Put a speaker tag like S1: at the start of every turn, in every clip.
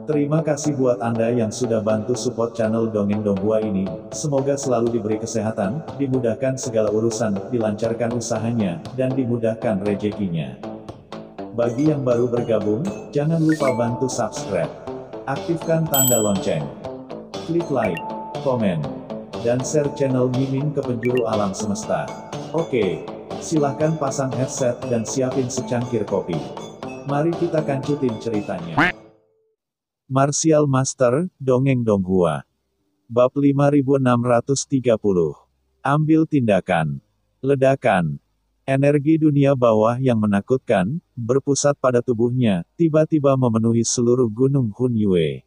S1: Terima kasih buat Anda yang sudah bantu support channel Dongeng Donghua ini. Semoga selalu diberi kesehatan, dimudahkan segala urusan, dilancarkan usahanya, dan dimudahkan rezekinya. Bagi yang baru bergabung, jangan lupa bantu subscribe. Aktifkan tanda lonceng. Klik like, komen, dan share channel Mimin ke penjuru alam semesta. Oke, silahkan pasang headset dan siapin secangkir kopi. Mari kita kancutin ceritanya. Martial Master, Dongeng Donghua. Bab 5630. Ambil tindakan. Ledakan. Energi dunia bawah yang menakutkan, berpusat pada tubuhnya, tiba-tiba memenuhi seluruh gunung Hunyue.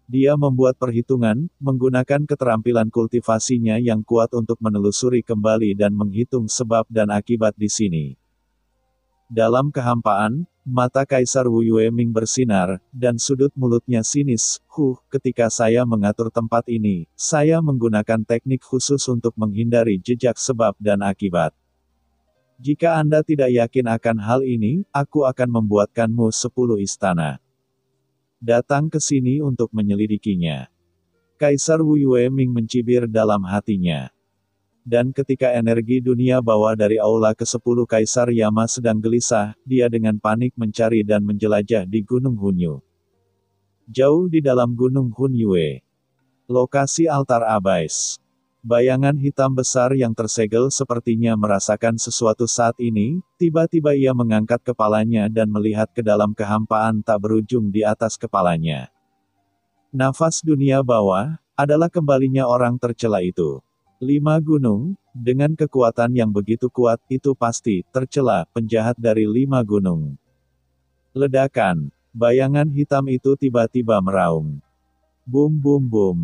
S1: Dia membuat perhitungan, menggunakan keterampilan kultivasinya yang kuat untuk menelusuri kembali dan menghitung sebab dan akibat di sini. Dalam kehampaan, mata Kaisar Wu Yueming bersinar, dan sudut mulutnya sinis. Ketika saya mengatur tempat ini, saya menggunakan teknik khusus untuk menghindari jejak sebab dan akibat. Jika Anda tidak yakin akan hal ini, aku akan membuatkanmu 10 istana. Datang ke sini untuk menyelidikinya. Kaisar Wu Yueming mencibir dalam hatinya. Dan ketika energi dunia bawah dari aula ke-10 Kaisar Yama sedang gelisah, dia dengan panik mencari dan menjelajah di Gunung Hunyu. Jauh di dalam Gunung Hunyue. Lokasi altar Abais. Bayangan hitam besar yang tersegel sepertinya merasakan sesuatu saat ini, tiba-tiba ia mengangkat kepalanya dan melihat ke dalam kehampaan tak berujung di atas kepalanya. Nafas dunia bawah, adalah kembalinya orang tercela itu. 5 gunung, dengan kekuatan yang begitu kuat, itu pasti, tercela, penjahat dari 5 gunung. Ledakan. Bayangan hitam itu tiba-tiba meraung. Bum bum bum.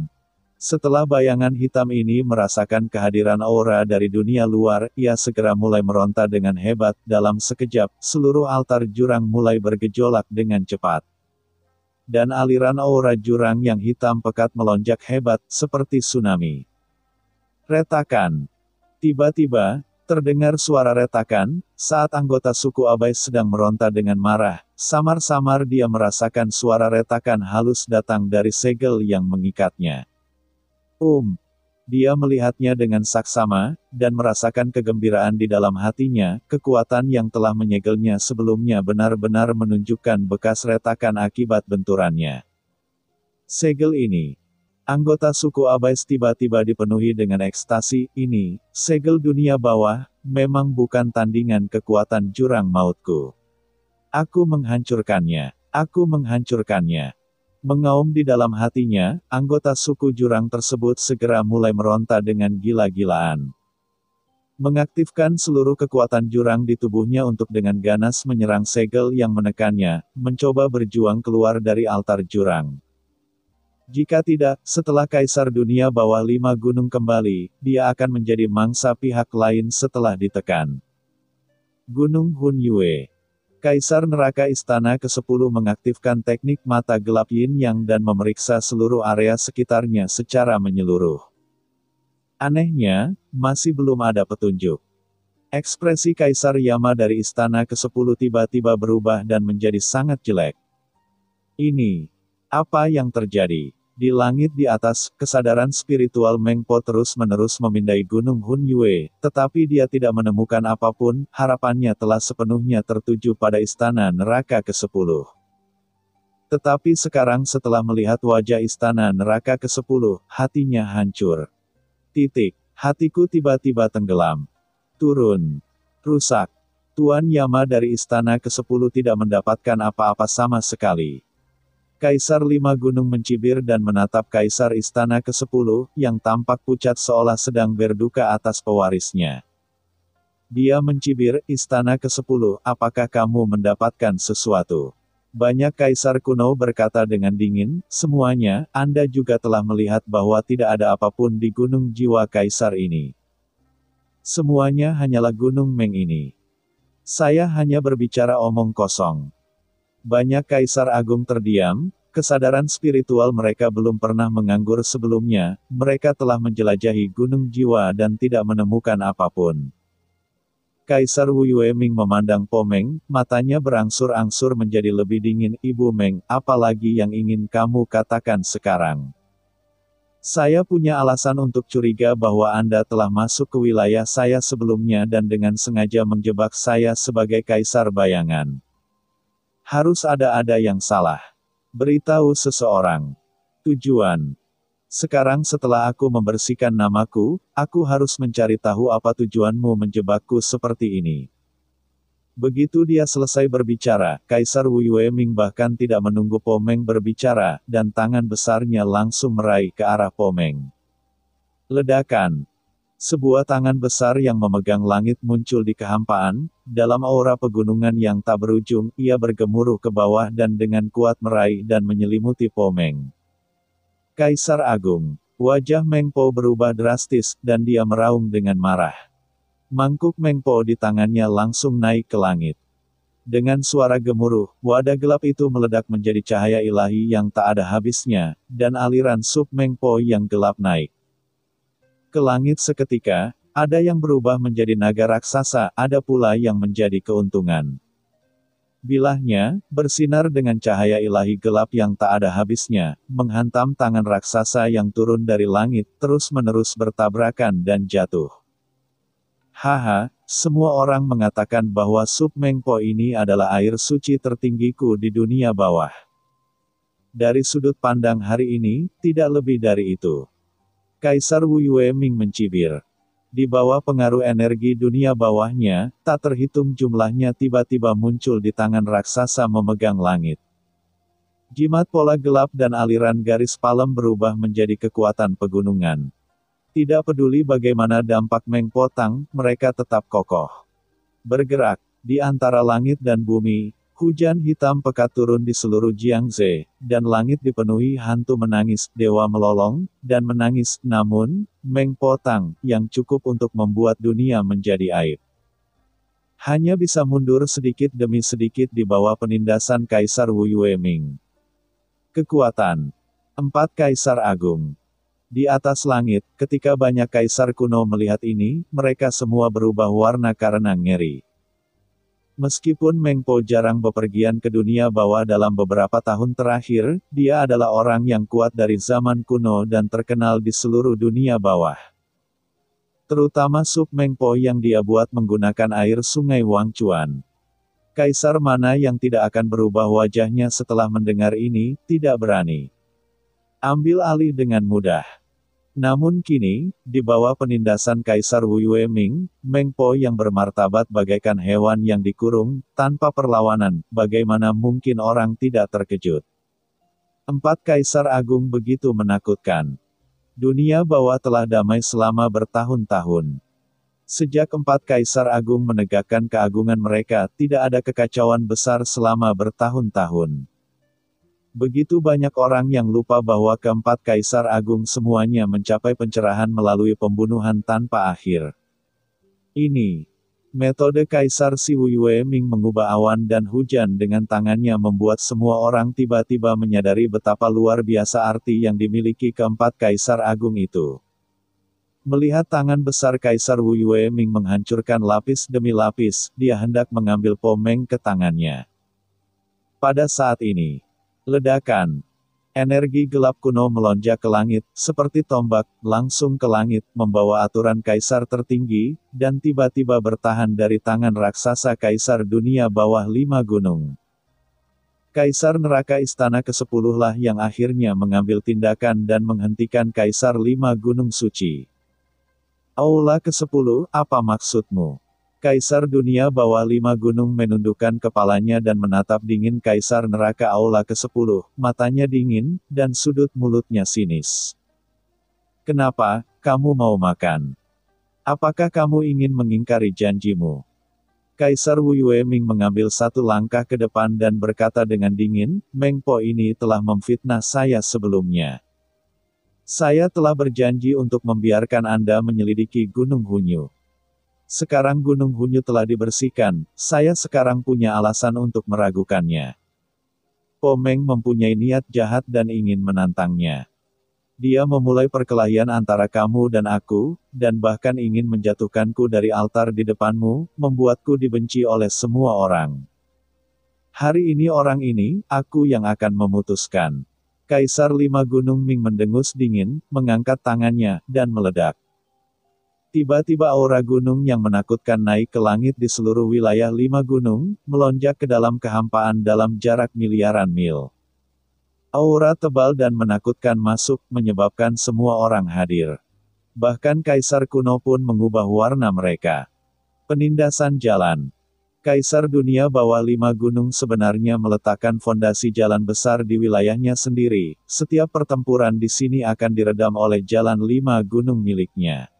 S1: Setelah bayangan hitam ini merasakan kehadiran aura dari dunia luar, ia segera mulai meronta dengan hebat. Dalam sekejap, seluruh altar jurang mulai bergejolak dengan cepat. Dan aliran aura jurang yang hitam pekat melonjak hebat, seperti tsunami. Retakan. Tiba-tiba, terdengar suara retakan, saat anggota suku Abais sedang meronta dengan marah. Samar-samar dia merasakan suara retakan halus datang dari segel yang mengikatnya. Dia melihatnya dengan saksama, dan merasakan kegembiraan di dalam hatinya. Kekuatan yang telah menyegelnya sebelumnya benar-benar menunjukkan bekas retakan akibat benturannya. Segel ini. Anggota suku Abais tiba-tiba dipenuhi dengan ekstasi. Ini, segel dunia bawah, memang bukan tandingan kekuatan jurang mautku. Aku menghancurkannya. Aku menghancurkannya. Mengaum di dalam hatinya, anggota suku jurang tersebut segera mulai meronta dengan gila-gilaan. Mengaktifkan seluruh kekuatan jurang di tubuhnya untuk dengan ganas menyerang segel yang menekannya, mencoba berjuang keluar dari altar jurang. Jika tidak, setelah Kaisar Dunia Bawah 5 gunung kembali, dia akan menjadi mangsa pihak lain setelah ditekan. Gunung Hunyue. Kaisar Neraka Istana ke-10 mengaktifkan teknik mata gelap Yin Yang dan memeriksa seluruh area sekitarnya secara menyeluruh. Anehnya, masih belum ada petunjuk. Ekspresi Kaisar Yama dari Istana ke-10 tiba-tiba berubah dan menjadi sangat jelek. Ini, apa yang terjadi? Di langit di atas, kesadaran spiritual Meng Po terus-menerus memindai Gunung Hunyue, tetapi dia tidak menemukan apapun. Harapannya telah sepenuhnya tertuju pada Istana Neraka ke-10. Tetapi sekarang setelah melihat wajah Istana Neraka ke-10, hatinya hancur. Hatiku tiba-tiba tenggelam. Turun. Rusak. Tuan Yama dari Istana ke-10 tidak mendapatkan apa-apa sama sekali. Kaisar 5 gunung mencibir dan menatap Kaisar Istana ke-10, yang tampak pucat seolah sedang berduka atas pewarisnya. Dia mencibir, Istana ke-10, apakah kamu mendapatkan sesuatu? Banyak kaisar kuno berkata dengan dingin, semuanya, Anda juga telah melihat bahwa tidak ada apapun di gunung jiwa Kaisar ini. Semuanya hanyalah gunung Meng ini. Saya hanya berbicara omong kosong. Banyak kaisar agung terdiam, kesadaran spiritual mereka belum pernah menganggur sebelumnya, mereka telah menjelajahi gunung jiwa dan tidak menemukan apapun. Kaisar Wu Yueming memandang Po Meng, matanya berangsur-angsur menjadi lebih dingin. Ibu Meng, apalagi yang ingin kamu katakan sekarang? Saya punya alasan untuk curiga bahwa Anda telah masuk ke wilayah saya sebelumnya dan dengan sengaja menjebak saya sebagai kaisar bayangan. Harus ada yang salah. Beritahu seseorang. Tujuan. Sekarang setelah aku membersihkan namaku, aku harus mencari tahu apa tujuanmu menjebakku seperti ini. Begitu dia selesai berbicara, Kaisar Wu Yueming bahkan tidak menunggu Po Meng berbicara, dan tangan besarnya langsung meraih ke arah Po Meng. Ledakan. Sebuah tangan besar yang memegang langit muncul di kehampaan, dalam aura pegunungan yang tak berujung, ia bergemuruh ke bawah dan dengan kuat meraih dan menyelimuti Po Meng. Kaisar Agung. Wajah Meng Po berubah drastis, dan dia meraung dengan marah. Mangkuk Meng Po di tangannya langsung naik ke langit. Dengan suara gemuruh, wadah gelap itu meledak menjadi cahaya ilahi yang tak ada habisnya, dan aliran sup Meng Po yang gelap naik ke langit seketika. Ada yang berubah menjadi naga raksasa, ada pula yang menjadi keuntungan. Bilahnya, bersinar dengan cahaya ilahi gelap yang tak ada habisnya, menghantam tangan raksasa yang turun dari langit, terus-menerus bertabrakan dan jatuh. Haha, semua orang mengatakan bahwa sup Meng Po ini adalah air suci tertinggiku di dunia bawah. Dari sudut pandang hari ini, tidak lebih dari itu. Kaisar Wu Yueming mencibir. Di bawah pengaruh energi dunia bawahnya, tak terhitung jumlahnya tiba-tiba muncul di tangan raksasa memegang langit. Jimat pola gelap dan aliran garis palem berubah menjadi kekuatan pegunungan. Tidak peduli bagaimana dampak Meng Po Tang, mereka tetap kokoh. Bergerak, di antara langit dan bumi, hujan hitam pekat turun di seluruh Jiangze, dan langit dipenuhi hantu menangis, dewa melolong, dan menangis. Namun, Meng Po Tang, yang cukup untuk membuat dunia menjadi aib, hanya bisa mundur sedikit demi sedikit di bawah penindasan Kaisar Wu Yueming. Kekuatan. 4 Kaisar Agung. Di atas langit, ketika banyak kaisar kuno melihat ini, mereka semua berubah warna karena ngeri. Meskipun Meng Po jarang bepergian ke dunia bawah dalam beberapa tahun terakhir, dia adalah orang yang kuat dari zaman kuno dan terkenal di seluruh dunia bawah. Terutama sup Meng Po yang dia buat menggunakan air sungai Wangchuan. Kaisar mana yang tidak akan berubah wajahnya setelah mendengar ini, tidak berani ambil alih dengan mudah. Namun kini, di bawah penindasan Kaisar Wu Yueming, Meng Po yang bermartabat bagaikan hewan yang dikurung, tanpa perlawanan, bagaimana mungkin orang tidak terkejut? 4 Kaisar Agung begitu menakutkan. Dunia bawah telah damai selama bertahun-tahun. Sejak 4 Kaisar Agung menegakkan keagungan mereka, tidak ada kekacauan besar selama bertahun-tahun. Begitu banyak orang yang lupa bahwa keempat Kaisar Agung semuanya mencapai pencerahan melalui pembunuhan tanpa akhir. Ini metode Kaisar Si Wu Yueming mengubah awan dan hujan dengan tangannya membuat semua orang tiba-tiba menyadari betapa luar biasa arti yang dimiliki keempat Kaisar Agung itu. Melihat tangan besar Kaisar Wu Yueming menghancurkan lapis demi lapis, dia hendak mengambil Po Meng ke tangannya. Pada saat ini, ledakan. Energi gelap kuno melonjak ke langit, seperti tombak, langsung ke langit, membawa aturan kaisar tertinggi, dan tiba-tiba bertahan dari tangan raksasa kaisar dunia bawah 5 gunung. Kaisar neraka istana ke-10 lah yang akhirnya mengambil tindakan dan menghentikan kaisar 5 gunung suci. Aula ke-10, apa maksudmu? Kaisar dunia bawah 5 gunung menundukkan kepalanya dan menatap dingin Kaisar neraka aula ke-10, matanya dingin, dan sudut mulutnya sinis. Kenapa, kamu mau makan? Apakah kamu ingin mengingkari janjimu? Kaisar Wu Yueming mengambil satu langkah ke depan dan berkata dengan dingin, Meng Po ini telah memfitnah saya sebelumnya. Saya telah berjanji untuk membiarkan Anda menyelidiki Gunung Hunyu. Sekarang Gunung Hunyu telah dibersihkan, saya sekarang punya alasan untuk meragukannya. Po Meng mempunyai niat jahat dan ingin menantangnya. Dia memulai perkelahian antara kamu dan aku, dan bahkan ingin menjatuhkanku dari altar di depanmu, membuatku dibenci oleh semua orang. Hari ini orang ini, aku yang akan memutuskan. Kaisar Lima Gunung Ming mendengus dingin, mengangkat tangannya, dan meledak. Tiba-tiba aura gunung yang menakutkan naik ke langit di seluruh wilayah Lima Gunung, melonjak ke dalam kehampaan dalam jarak miliaran mil. Aura tebal dan menakutkan masuk, menyebabkan semua orang hadir. Bahkan Kaisar kuno pun mengubah warna mereka. Penindasan jalan. Kaisar dunia bawah Lima Gunung sebenarnya meletakkan fondasi jalan besar di wilayahnya sendiri. Setiap pertempuran di sini akan diredam oleh jalan Lima Gunung miliknya.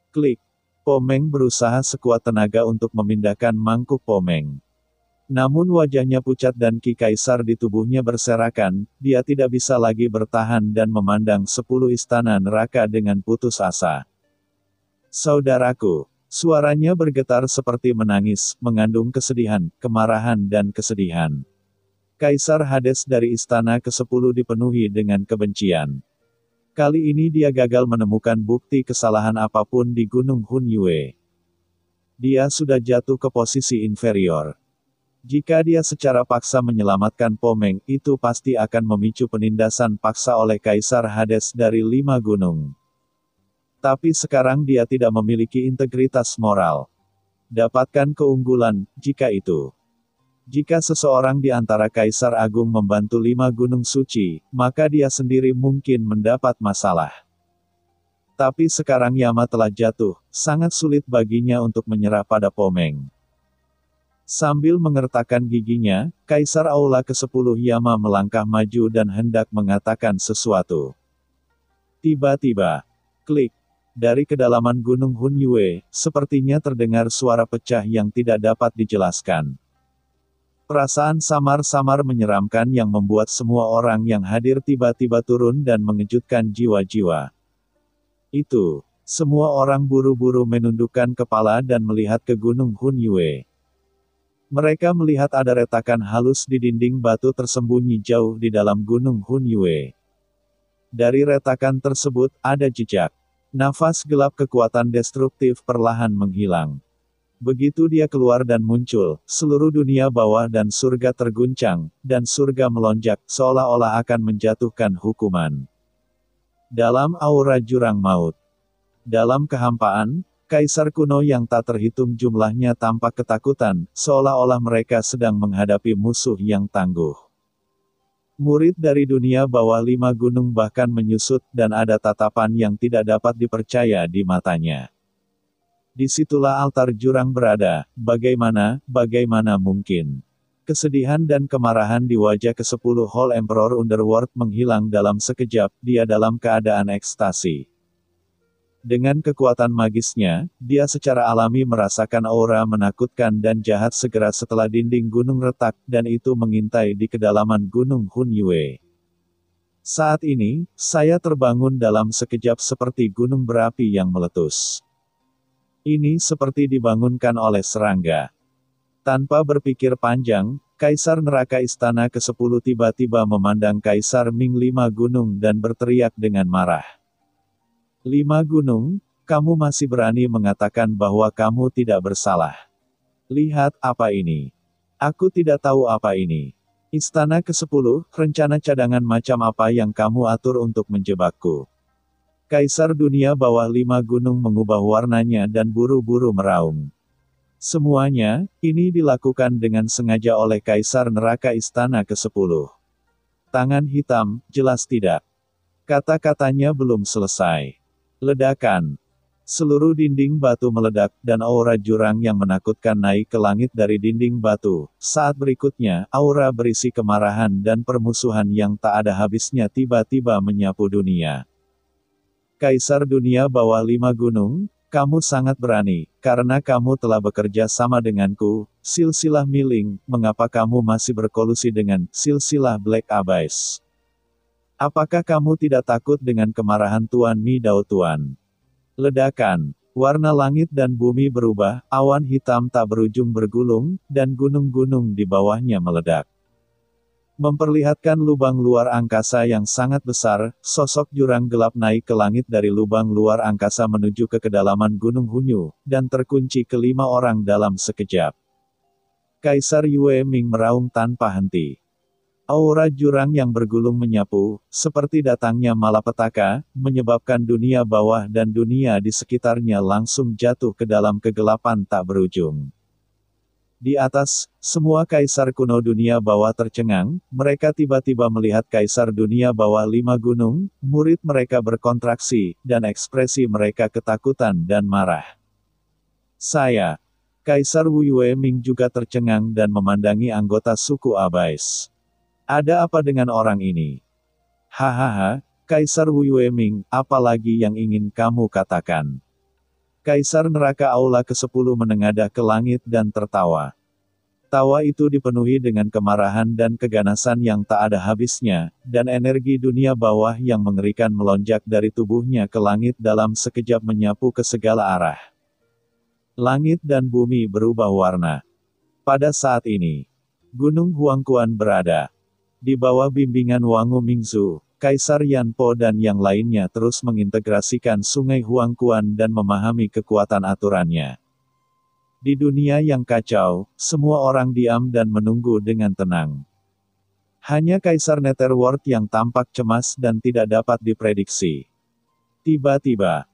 S1: Klik. Pomeng berusaha sekuat tenaga untuk memindahkan mangkuk Pomeng. Namun wajahnya pucat dan ki kaisar di tubuhnya berserakan, dia tidak bisa lagi bertahan dan memandang 10 istana neraka dengan putus asa. Saudaraku, suaranya bergetar seperti menangis, mengandung kesedihan, kemarahan dan kesedihan. Kaisar Hades dari istana ke-10 dipenuhi dengan kebencian. Kali ini dia gagal menemukan bukti kesalahan apapun di Gunung Hunyue. Dia sudah jatuh ke posisi inferior. Jika dia secara paksa menyelamatkan Pomeng, itu pasti akan memicu penindasan paksa oleh Kaisar Hades dari Lima Gunung. Tapi sekarang dia tidak memiliki integritas moral. Dapatkan keunggulan, jika itu. Jika seseorang di antara Kaisar Agung membantu Lima Gunung Suci, maka dia sendiri mungkin mendapat masalah. Tapi sekarang Yama telah jatuh, sangat sulit baginya untuk menyerah pada Pomeng. Sambil mengertakkan giginya, Kaisar Aula ke-10 Yama melangkah maju dan hendak mengatakan sesuatu. Tiba-tiba, klik. Dari kedalaman Gunung Hunyue, sepertinya terdengar suara pecah yang tidak dapat dijelaskan. Perasaan samar-samar menyeramkan yang membuat semua orang yang hadir tiba-tiba turun dan mengejutkan jiwa-jiwa. Itu, semua orang buru-buru menundukkan kepala dan melihat ke Gunung Hunyue. Mereka melihat ada retakan halus di dinding batu tersembunyi jauh di dalam Gunung Hunyue. Dari retakan tersebut, ada jejak. Nafas gelap kekuatan destruktif perlahan menghilang. Begitu dia keluar dan muncul, seluruh dunia bawah dan surga terguncang, dan surga melonjak, seolah-olah akan menjatuhkan hukuman. Dalam aura jurang maut. Dalam kehampaan, Kaisar kuno yang tak terhitung jumlahnya tampak ketakutan, seolah-olah mereka sedang menghadapi musuh yang tangguh. Murid dari dunia bawah Lima Gunung bahkan menyusut, dan ada tatapan yang tidak dapat dipercaya di matanya. Disitulah altar jurang berada, bagaimana mungkin. Kesedihan dan kemarahan di wajah ke-10 Hall Emperor Underworld menghilang dalam sekejap, dia dalam keadaan ekstasi. Dengan kekuatan magisnya, dia secara alami merasakan aura menakutkan dan jahat segera setelah dinding gunung retak, dan itu mengintai di kedalaman Gunung Hunyue. Saat ini, saya terbangun dalam sekejap seperti gunung berapi yang meletus. Ini seperti dibangunkan oleh serangga. Tanpa berpikir panjang, Kaisar Neraka Istana ke-10 tiba-tiba memandang Kaisar Ming Lima Gunung dan berteriak dengan marah. Lima Gunung, kamu masih berani mengatakan bahwa kamu tidak bersalah. Lihat apa ini. Aku tidak tahu apa ini. Istana ke-10, rencana cadangan macam apa yang kamu atur untuk menjebakku? Kaisar dunia bawah Lima Gunung mengubah warnanya dan buru-buru meraung. Semuanya, ini dilakukan dengan sengaja oleh Kaisar Neraka Istana ke-10. Tangan hitam, jelas tidak. Kata-katanya belum selesai. Ledakan. Seluruh dinding batu meledak, dan aura jurang yang menakutkan naik ke langit dari dinding batu. Saat berikutnya, aura berisi kemarahan dan permusuhan yang tak ada habisnya tiba-tiba menyapu dunia. Kaisar dunia bawah Lima Gunung, kamu sangat berani, karena kamu telah bekerja sama denganku, silsilah Miling, mengapa kamu masih berkolusi dengan silsilah Black Abyss? Apakah kamu tidak takut dengan kemarahan Tuan Mi Dao Tuan? Ledakan. Warna langit dan bumi berubah, awan hitam tak berujung bergulung, dan gunung-gunung di bawahnya meledak. Memperlihatkan lubang luar angkasa yang sangat besar, sosok jurang gelap naik ke langit dari lubang luar angkasa menuju ke kedalaman Gunung Hunyu, dan terkunci kelima orang dalam sekejap. Kaisar Yue Ming meraung tanpa henti. Aura jurang yang bergulung menyapu, seperti datangnya malapetaka, menyebabkan dunia bawah dan dunia di sekitarnya langsung jatuh ke dalam kegelapan tak berujung. Di atas, semua kaisar kuno dunia bawah tercengang, mereka tiba-tiba melihat kaisar dunia bawah 5 gunung, murid mereka berkontraksi, dan ekspresi mereka ketakutan dan marah. Kaisar Wu Yueming juga tercengang dan memandangi anggota suku Abais. Ada apa dengan orang ini? Hahaha, Kaisar Wu Yueming, apa lagi yang ingin kamu katakan? Kaisar Neraka Aula ke-10 menengadah ke langit dan tertawa. Tawa itu dipenuhi dengan kemarahan dan keganasan yang tak ada habisnya, dan energi dunia bawah yang mengerikan melonjak dari tubuhnya ke langit dalam sekejap menyapu ke segala arah. Langit dan bumi berubah warna. Pada saat ini, Gunung Huangquan berada di bawah bimbingan Wangu Mingzu. Kaisar Yanpo dan yang lainnya terus mengintegrasikan Sungai Huangquan dan memahami kekuatan aturannya. Di dunia yang kacau, semua orang diam dan menunggu dengan tenang. Hanya Kaisar Netherworld yang tampak cemas dan tidak dapat diprediksi. Tiba-tiba,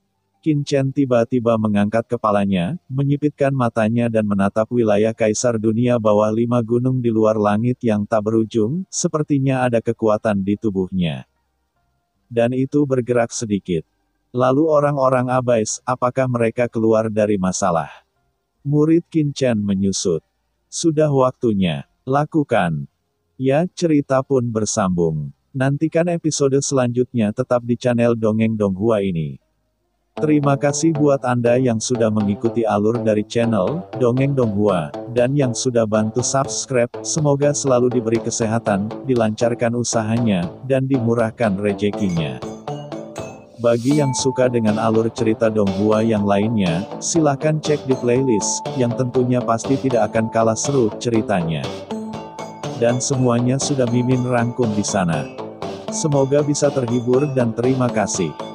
S1: Qin Chen tiba-tiba mengangkat kepalanya, menyipitkan matanya dan menatap wilayah Kaisar dunia bawah 5 gunung di luar langit yang tak berujung, sepertinya ada kekuatan di tubuhnya. Dan itu bergerak sedikit. Lalu orang-orang Abais, apakah mereka keluar dari masalah? Murid Qin Chen menyusut. Sudah waktunya. Lakukan. Ya, cerita pun bersambung. Nantikan episode selanjutnya tetap di channel Dongeng Donghua ini. Terima kasih buat Anda yang sudah mengikuti alur dari channel Dongeng Donghua, dan yang sudah bantu subscribe. Semoga selalu diberi kesehatan, dilancarkan usahanya, dan dimurahkan rezekinya. Bagi yang suka dengan alur cerita Donghua yang lainnya, silahkan cek di playlist, yang tentunya pasti tidak akan kalah seru ceritanya. Dan semuanya sudah Mimin rangkum di sana. Semoga bisa terhibur dan terima kasih.